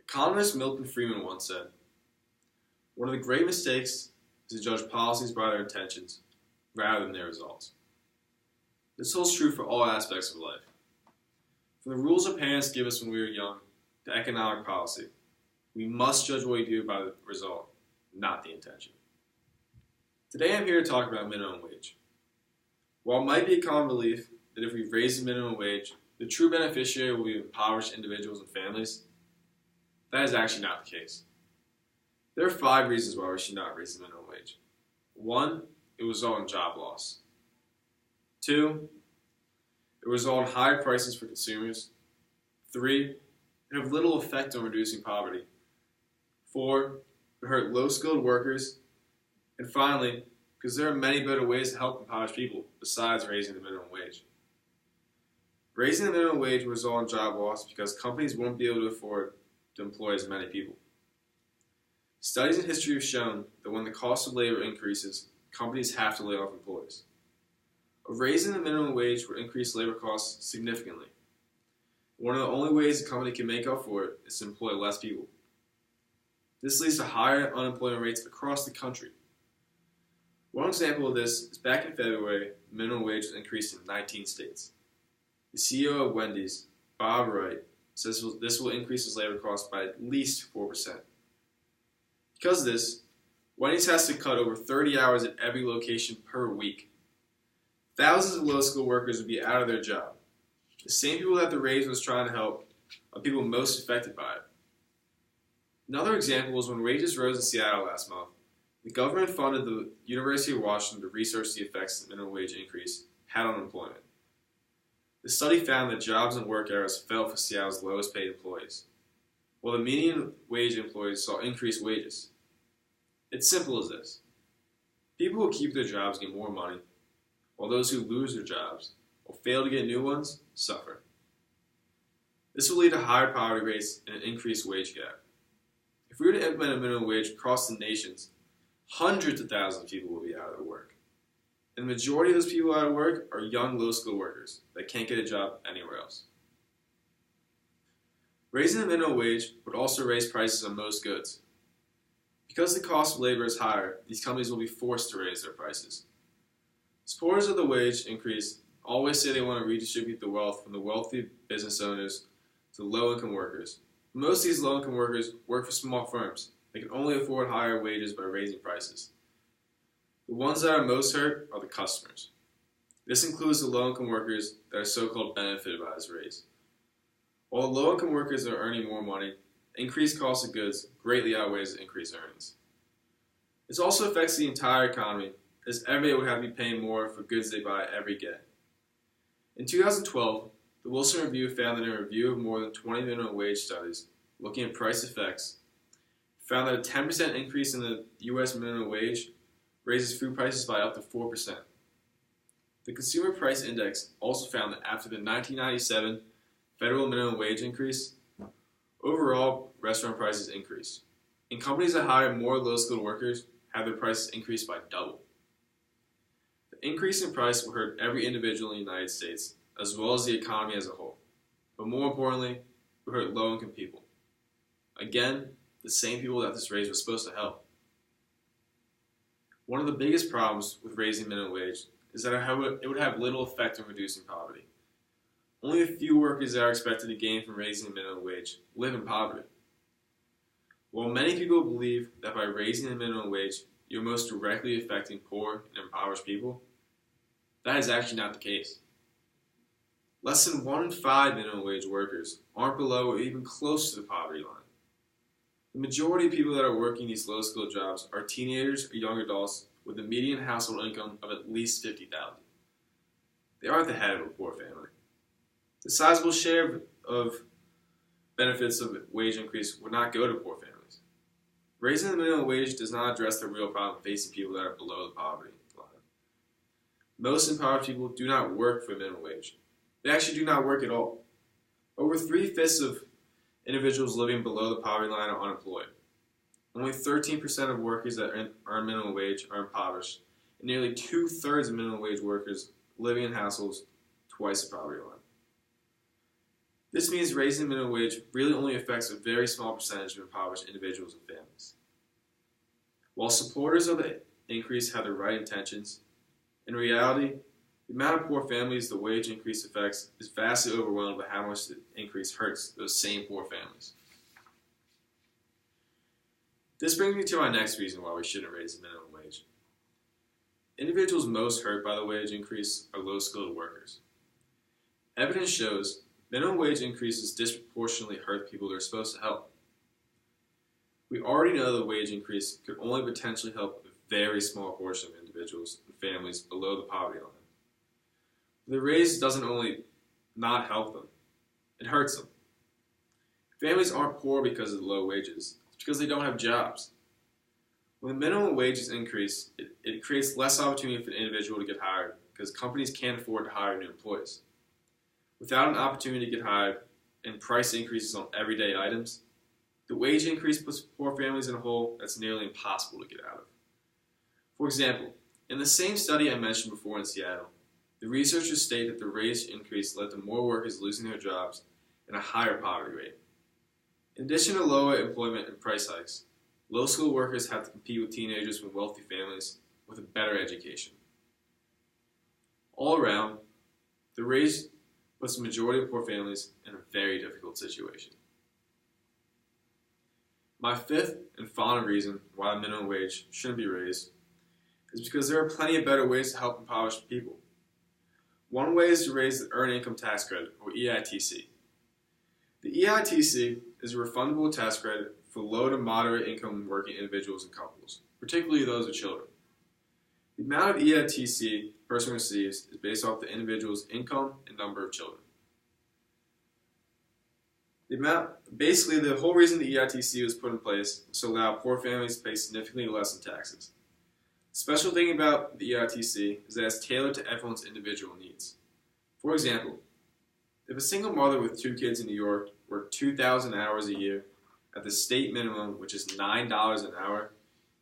Economist Milton Friedman once said, "One of the great mistakes is to judge policies by their intentions rather than their results." This holds true for all aspects of life. From the rules our parents give us when we were young to economic policy, we must judge what we do by the result, not the intention. Today I'm here to talk about minimum wage. While it might be a common belief that if we raise the minimum wage, the true beneficiary will be impoverished individuals and families, that is actually not the case. There are 5 reasons why we should not raise the minimum wage. 1, it will result in job loss. 2, it will result in higher prices for consumers. 3, it will have little effect on reducing poverty. 4, it will hurt low-skilled workers. And finally, because there are many better ways to help impoverished people besides raising the minimum wage. Raising the minimum wage will result in job loss because companies won't be able to afford to employ as many people. Studies in history have shown that when the cost of labor increases, companies have to lay off employees. Raising the minimum wage will increase labor costs significantly. One of the only ways a company can make up for it is to employ less people. This leads to higher unemployment rates across the country. One example of this is back in February, the minimum wage was increased in 19 states. The CEO of Wendy's, Bob Wright, says this will increase his labor costs by at least 4%. Because of this, Wendy's has to cut over 30 hours at every location per week. Thousands of low-skilled workers would be out of their job. The same people that the raise was trying to help are people most affected by it. Another example was when wages rose in Seattle last month. The government funded the University of Washington to research the effects the minimum wage increase had on employment. The study found that jobs and work hours fell for Seattle's lowest paid employees, while the median wage employees saw increased wages. It's simple as this. People who keep their jobs get more money, while those who lose their jobs or fail to get new ones suffer. This will lead to higher poverty rates and an increased wage gap. If we were to implement a minimum wage across the nations, hundreds of thousands of people will be out of their work. And the majority of those people out of work are young, low-skilled workers that can't get a job anywhere else. Raising the minimum wage would also raise prices on most goods. Because the cost of labor is higher, these companies will be forced to raise their prices. Supporters of the wage increase always say they want to redistribute the wealth from the wealthy business owners to low-income workers. Most of these low-income workers work for small firms. They can only afford higher wages by raising prices. The ones that are most hurt are the customers. This includes the low-income workers that are so-called benefited by this raise. While the low-income workers are earning more money, increased cost of goods greatly outweighs the increased earnings. This also affects the entire economy, as everybody would have to be paying more for goods they buy every day. In 2012, the Wilson Review found that in a review of more than 20 minimum wage studies looking at price effects, found that a 10% increase in the U.S. minimum wage raises food prices by up to 4%. The Consumer Price Index also found that after the 1997 federal minimum wage increase, overall restaurant prices increased. And companies that hire more low-skilled workers have their prices increased by double. The increase in price will hurt every individual in the United States, as well as the economy as a whole. But more importantly, it will hurt low-income people. Again, the same people that this raise was supposed to help. One of the biggest problems with raising minimum wage is that it would have little effect on reducing poverty. Only a few workers that are expected to gain from raising the minimum wage live in poverty. While many people believe that by raising the minimum wage, you're most directly affecting poor and impoverished people, that is actually not the case. Less than 1 in 5 minimum wage workers aren't below or even close to the poverty line. The majority of people that are working these low-skilled jobs are teenagers or young adults with a median household income of at least $50,000. They aren't the head of a poor family. The sizable share of benefits of wage increase would not go to poor families. Raising the minimum wage does not address the real problem facing people that are below the poverty line. Most impoverished people do not work for minimum wage. They actually do not work at all. Over 3/5 of individuals living below the poverty line are unemployed. Only 13% of workers that earn minimum wage are impoverished, and nearly 2/3 of minimum wage workers living in households twice the poverty line. This means raising the minimum wage really only affects a very small percentage of impoverished individuals and families. While supporters of the increase have the right intentions, in reality, the amount of poor families the wage increase affects is vastly overwhelmed by how much the increase hurts those same poor families. This brings me to my next reason why we shouldn't raise the minimum wage. Individuals most hurt by the wage increase are low-skilled workers. Evidence shows minimum wage increases disproportionately hurt people they're supposed to help. We already know the wage increase could only potentially help a very small portion of individuals and families below the poverty line. But the raise doesn't only not help them, it hurts them. Families aren't poor because of the low wages, it's because they don't have jobs. When the minimum wage is increased, it creates less opportunity for an individual to get hired because companies can't afford to hire new employees. Without an opportunity to get hired and price increases on everyday items, the wage increase puts poor families in a hole that's nearly impossible to get out of. For example, in the same study I mentioned before in Seattle, the researchers state that the wage increase led to more workers losing their jobs and a higher poverty rate. In addition to lower employment and price hikes, low-skilled workers have to compete with teenagers from wealthy families with a better education. All around, the raise puts the majority of poor families in a very difficult situation. My fifth and final reason why the minimum wage shouldn't be raised is because there are plenty of better ways to help impoverished people. One way is to raise the Earned Income Tax Credit, or EITC. The EITC is a refundable tax credit for low to moderate income working individuals and couples, particularly those with children. The amount of EITC a person receives is based off the individual's income and number of children. Basically, the whole reason the EITC was put in place was to allow poor families to pay significantly less in taxes. The special thing about the EITC is that it's tailored to everyone's individual needs. For example, if a single mother with 2 kids in New York worked 2,000 hours a year at the state minimum, which is $9 an hour,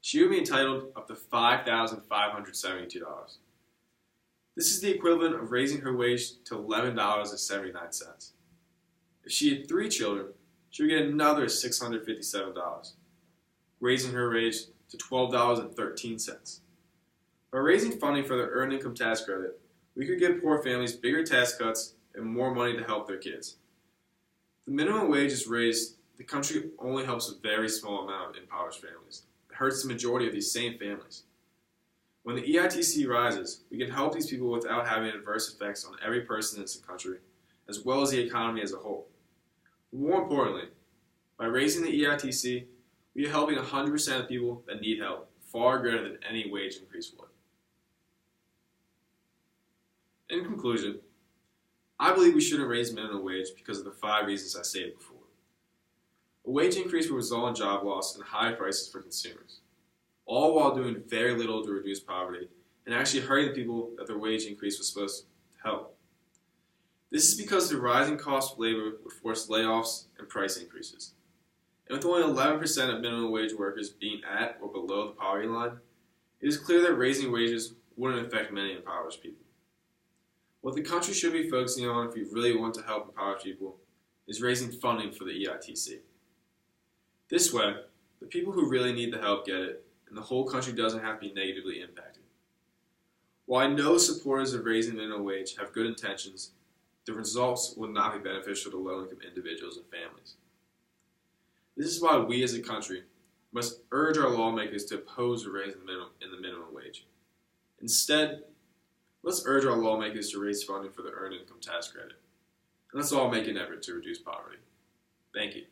she would be entitled up to $5,572. This is the equivalent of raising her wage to $11.79. If she had 3 children, she would get another $657, raising her wage to $12.13. By raising funding for the Earned Income Tax Credit, we could give poor families bigger tax cuts and more money to help their kids. If the minimum wage is raised, the country only helps a very small amount of impoverished families. It hurts the majority of these same families. When the EITC rises, we can help these people without having adverse effects on every person in this country, as well as the economy as a whole. But more importantly, by raising the EITC, we are helping 100% of people that need help, far greater than any wage increase would. In conclusion, I believe we shouldn't raise minimum wage because of the 5 reasons I stated before. A wage increase will result in job loss and high prices for consumers, all while doing very little to reduce poverty and actually hurting the people that their wage increase was supposed to help. This is because the rising cost of labor would force layoffs and price increases. And with only 11% of minimum wage workers being at or below the poverty line, it is clear that raising wages wouldn't affect many impoverished people. What the country should be focusing on if we really want to help impoverished people is raising funding for the EITC. This way, the people who really need the help get it, and the whole country doesn't have to be negatively impacted. While I know supporters of raising the minimum wage have good intentions, the results will not be beneficial to low-income individuals and families. This is why we as a country must urge our lawmakers to oppose a raise in the minimum wage. Instead, let's urge our lawmakers to raise funding for the Earned Income Tax Credit. And let's all make an effort to reduce poverty. Thank you.